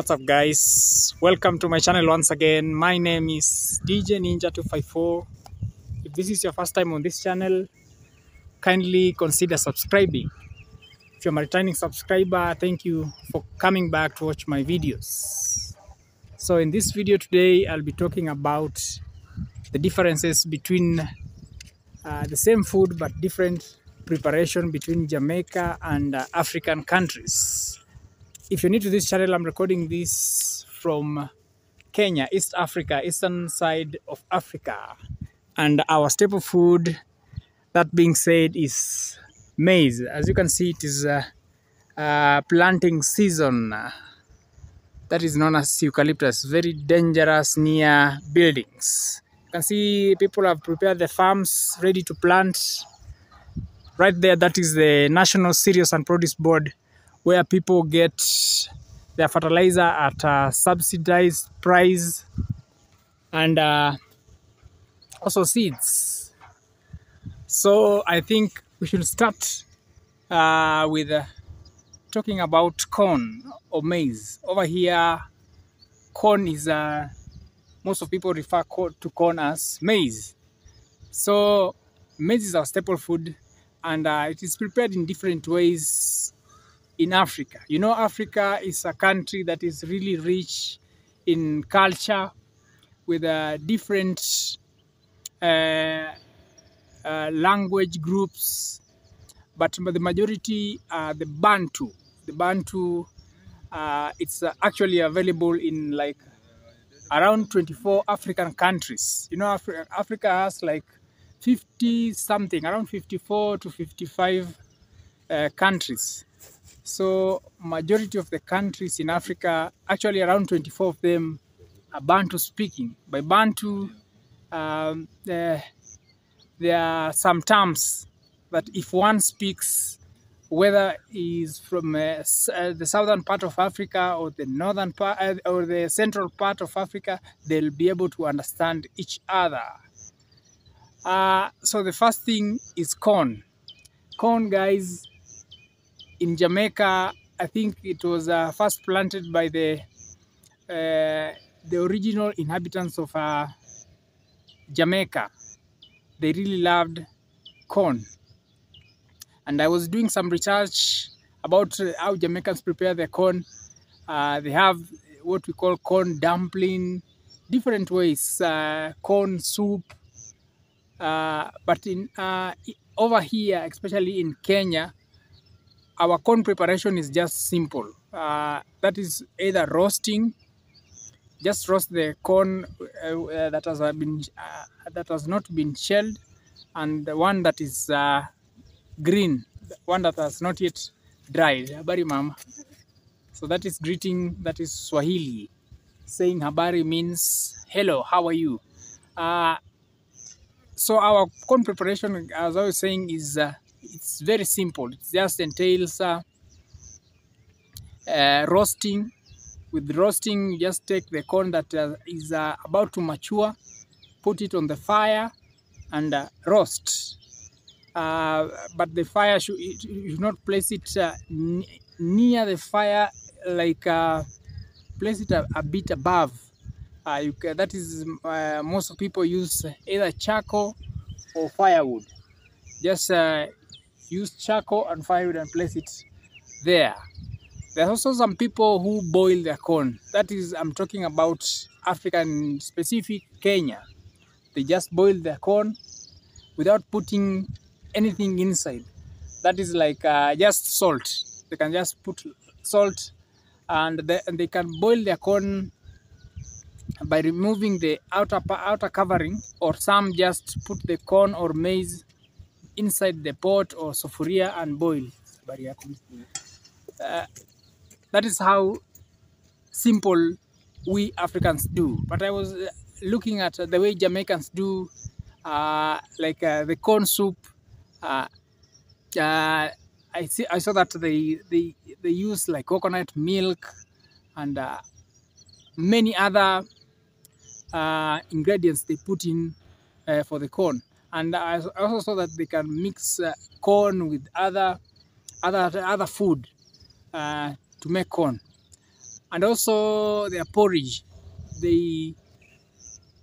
What's up, guys? Welcome to my channel once again. My name is DJ Ninja 254. If this is your first time on this channel, kindly consider subscribing. If you're a returning subscriber, thank you for coming back to watch my videos. So in this video today, I'll be talking about the differences between the same food but different preparation between Jamaica and African countries. If you're new to this channel, I'm recording this from Kenya, East Africa, eastern side of Africa. And our staple food, that being said, is maize. As you can see, it is planting season. That is known as eucalyptus, very dangerous near buildings. You can see people have prepared the farms ready to plant. Right there, that is the National Cereals and Produce Board, where people get their fertilizer at a subsidized price, and also seeds. So I think we should start with talking about corn or maize. Over here, corn is, most of people refer to corn as maize. So maize is our staple food, and it is prepared in different ways in Africa. You know, Africa is a country that is really rich in culture with different language groups, but the majority are the Bantu. The Bantu, it's actually available in like around 24 African countries. You know, Africa has like 50 something, around 54 to 55 countries. So majority of the countries in Africa, actually around 24 of them, are Bantu speaking. By Bantu, there are some terms that if one speaks, whether is from the southern part of Africa or the northern part or the central part of Africa, they'll be able to understand each other. So the first thing is corn. Corn, guys, in Jamaica, I think it was first planted by the original inhabitants of Jamaica. They really loved corn. And I was doing some research about how Jamaicans prepare their corn. They have what we call corn dumpling, different ways, corn soup. But in over here, especially in Kenya, our corn preparation is just simple. That is either roasting, just roast the corn that has not been shelled, and the one that is green, the one that has not yet dried. Habari mama. So that is greeting, that is Swahili. Saying habari means hello, how are you? So our corn preparation, as I was saying, is it's very simple. It just entails roasting. With roasting, you just take the corn that is about to mature, put it on the fire, and roast. But the fire you should not place it near the fire, like place it a bit above. That is, most people use either charcoal or firewood. Just use charcoal and firewood and place it there. There are also some people who boil their corn. That is, I'm talking about African, specific Kenya. They just boil their corn without putting anything inside. That is like just salt. They can just put salt, and they can boil their corn by removing the outer covering, or some just put the corn or maize inside the pot or sufuria and boil. That is how simple we Africans do. But I was looking at the way Jamaicans do, like the corn soup. I saw that they use like coconut milk and many other ingredients they put in for the corn. And I also saw that they can mix corn with other food to make corn. and also their porridge. The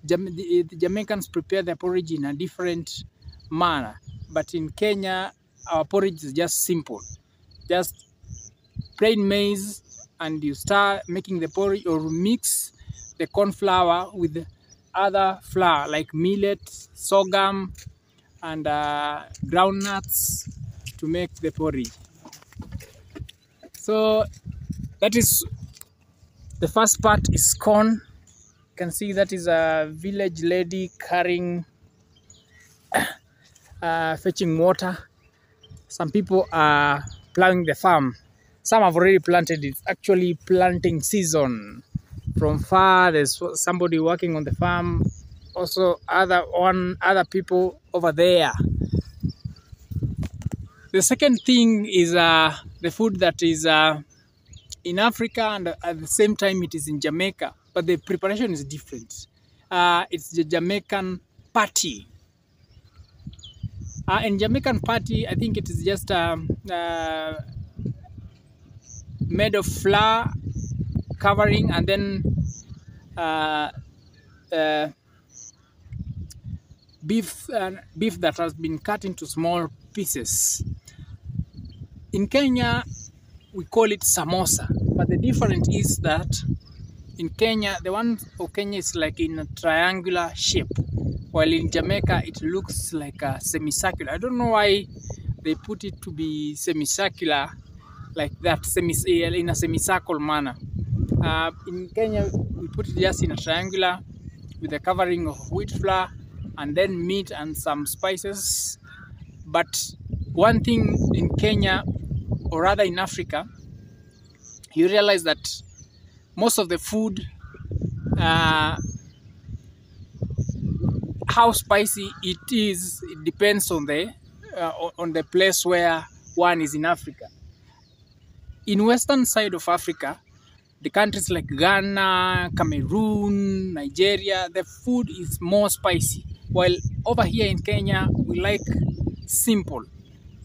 Jamaicans prepare their porridge in a different manner, but in Kenya, our porridge is just simple, just plain maize, and you start making the porridge or mix the corn flour with other flour like millet, sorghum, and groundnuts to make the porridge. So that is the first part is corn. You can see that is a village lady carrying fetching water. Some people are plowing the farm. Some have already planted. It's actually planting season. From far, there's somebody working on the farm. Also, other people over there. The second thing is the food that is in Africa, and at the same time it is in Jamaica, but the preparation is different. It's the Jamaican patty. In Jamaican patty, I think it is just made of flour covering, and then beef that has been cut into small pieces. In Kenya, we call it samosa, but the difference is that in Kenya, the one of Kenya is like in a triangular shape, while in Jamaica it looks like a semicircular. I don't know why they put it to be semicircular like that, in a semicircle manner. In Kenya, we put it just in a triangular with a covering of wheat flour and then meat and some spices. But one thing in Kenya, or rather in Africa, you realize that most of the food, how spicy it is, it depends on the place where one is in Africa. In western side of Africa, the countries like Ghana, Cameroon, Nigeria, the food is more spicy. While over here in Kenya, we like simple.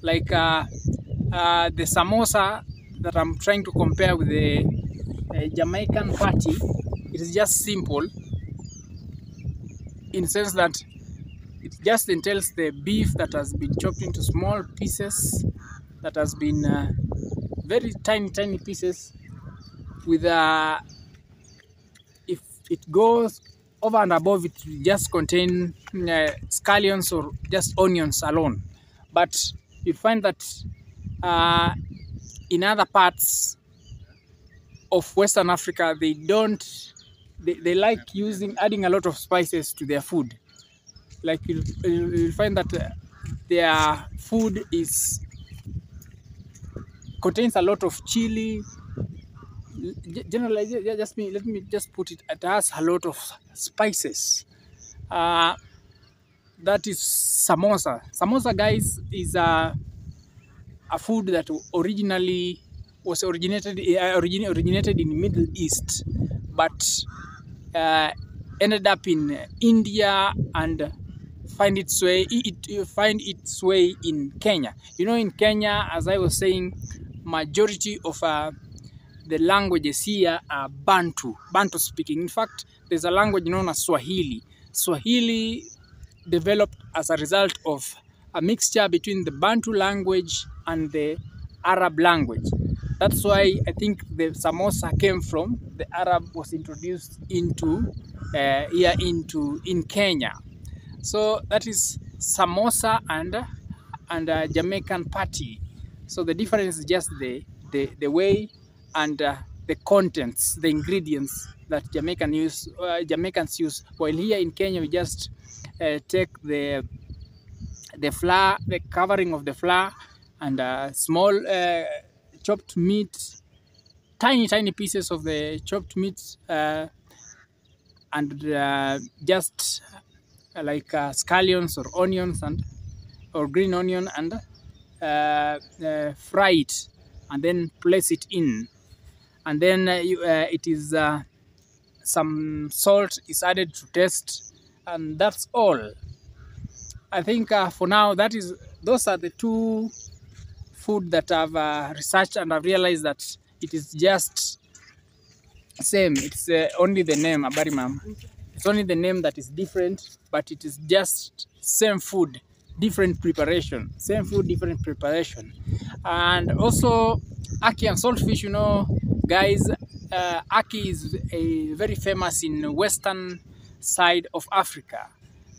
Like the samosa that I'm trying to compare with the Jamaican patty, it is just simple in the sense that it just entails the beef that has been chopped into small pieces, that has been very tiny pieces, with if it goes over and above, it will just contain scallions or just onions alone. But you find that in other parts of Western Africa, they like adding a lot of spices to their food. Like you'll find that their food contains a lot of chili. Generally, let me just put it. It has a lot of spices. That is samosa. Samosa, guys, is a food that originated in the Middle East, but ended up in India and find its way in Kenya. You know, in Kenya, as I was saying, majority of the languages here are Bantu speaking. In fact, there's a language known as Swahili. Swahili developed as a result of a mixture between the Bantu language and the Arab language. That's why I think the samosa came from the Arab, was introduced into in Kenya. So that is samosa and Jamaican patty. So the difference is just the way and the contents, the ingredients that Jamaicans use. While here in Kenya, we just take the flour, the covering of the flour, and small chopped meat, tiny pieces of the chopped meat, and just like scallions or onions or green onion, and fry it and then place it in, and then it is some salt is added to taste, and that's all. I think for now those are the two food that I've researched, and I've realized that it is just same. It's only the name, Abarimam. It's only the name that is different, but it is just same food, different preparation. Same food, different preparation. And also, Aki and saltfish, you know, guys, Aki is very famous in western side of Africa.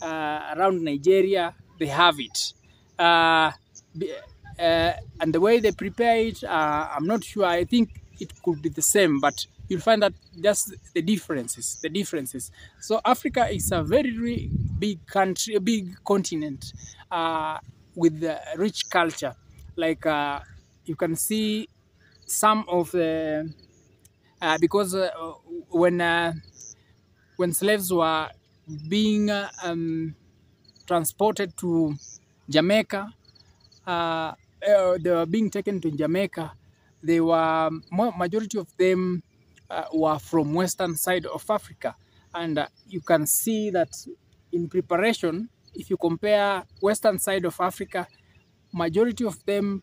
Around Nigeria, they have it. And the way they prepare it, I'm not sure. I think it could be the same, but you'll find that just the differences. So Africa is a very big country, a big continent with rich culture. Like you can see some of the because when slaves were being transported to Jamaica, they were being taken to Jamaica. They were majority of them were from western side of Africa, and you can see that in preparation. If you compare western side of Africa, majority of them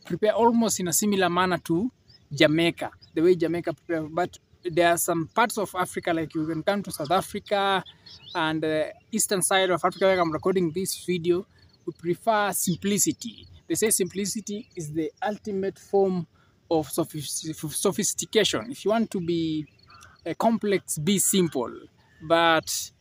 prepare almost in a similar manner to Jamaica, the way Jamaica prepare. But there are some parts of Africa, like you can come to South Africa and eastern side of Africa, where I'm recording this video, we prefer simplicity. They say simplicity is the ultimate form of sophistication. If you want to be complex, be simple. But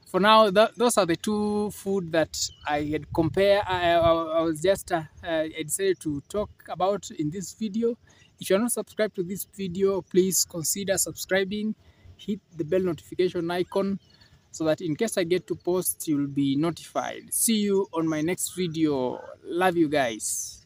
for now, those are the two food that I had compared. I was just I decided to talk about in this video. If you're not subscribed to this video, please consider subscribing. Hit the bell notification icon so that in case I get to post, you'll be notified. See you on my next video. Love you guys.